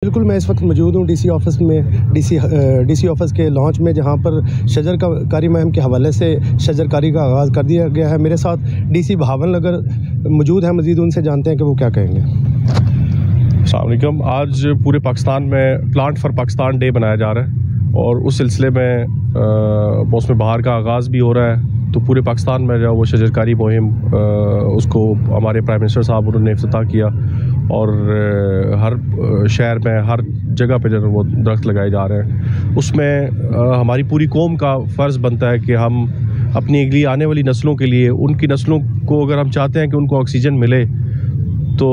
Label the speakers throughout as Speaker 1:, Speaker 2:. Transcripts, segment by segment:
Speaker 1: बिल्कुल, मैं इस वक्त मौजूद हूँ डीसी ऑफिस में, डीसी ऑफिस के लॉन्च में, जहाँ पर शजरकारी मुहिम के हवाले से शजरकारी का आगाज़ कर दिया गया है। मेरे साथ डीसी भावन नगर मौजूद है, मज़ीद उनसे जानते हैं कि वो क्या कहेंगे।
Speaker 2: अस्सलाम वालेकुम। आज पूरे पाकिस्तान में प्लांट फॉर पाकिस्तान डे मनाया जा रहा है और उस सिलसिले में मौसम बहार का आगाज़ भी हो रहा है। तो पूरे पाकिस्तान में जो वो शजरकारी मुहिम उसको हमारे प्राइम मिनिस्टर साहब उन्होंने इफ्तिताह किया और हर शहर में हर जगह पे जो वो दरख्त लगाए जा रहे हैं। उसमें हमारी पूरी कौम का फ़र्ज़ बनता है कि हम अपनी अगली आने वाली नस्लों के लिए, उनकी नस्लों को अगर हम चाहते हैं कि उनको ऑक्सीजन मिले, तो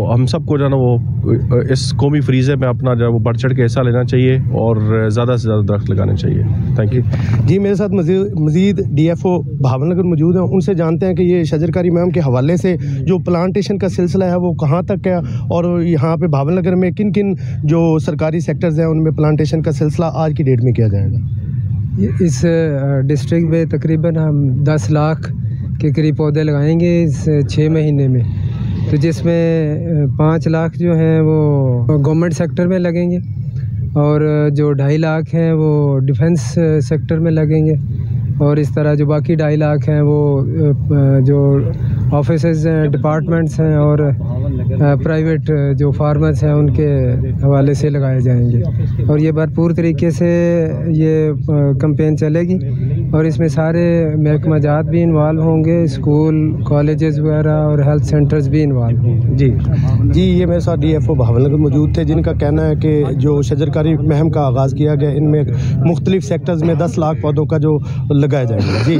Speaker 2: हम सबको जो है ना वो इस कौमी फ्रीज़े में अपना जो है वो बढ़ चढ़ के हिस्सा लेना चाहिए और ज़्यादा से ज़्यादा दरख्त लगाने चाहिए। थैंक यू
Speaker 1: जी। मेरे साथ मज़ीद DFO भावन नगर मौजूद हैं, उनसे जानते हैं कि ये शजरकारी मुहिम के हवाले से जो प्लांटेशन का सिलसिला है वो कहाँ तक है और यहाँ पे भावन नगर में किन किन जो सरकारी सेक्टर्स हैं उनमें प्लांटेशन का सिलसिला आज की डेट में किया जाएगा।
Speaker 3: इस डिस्ट्रिक्ट में तकरीबन हम 10 लाख के करीब पौधे लगाएंगे इस 6 महीने में, तो जिसमें 5 लाख जो हैं वो गवर्नमेंट सेक्टर में लगेंगे और जो 2.5 लाख हैं वो डिफेंस सेक्टर में लगेंगे और इस तरह जो बाकी 2.5 लाख हैं वो जो ऑफिसेज हैं, डिपार्टमेंट्स हैं और प्राइवेट जो फार्मर्स हैं उनके हवाले से लगाए जाएंगे। और ये भरपूर तरीके से ये कैंपेन चलेगी और इसमें सारे महकमा जात भी इन्वॉल्व होंगे, स्कूल, कॉलेजेस वगैरह और हेल्थ सेंटर्स भी इन्वॉल्व होंगे।
Speaker 1: जी, ये मेरे साथ DFO भावन नगर मौजूद थे, जिनका कहना है कि जो शजरकारी मुहिम का आगाज़ किया गया, इनमें मुख्तलिफ सेक्टर्स में 10 लाख पौधों का जो लगाया जाएगा। जी।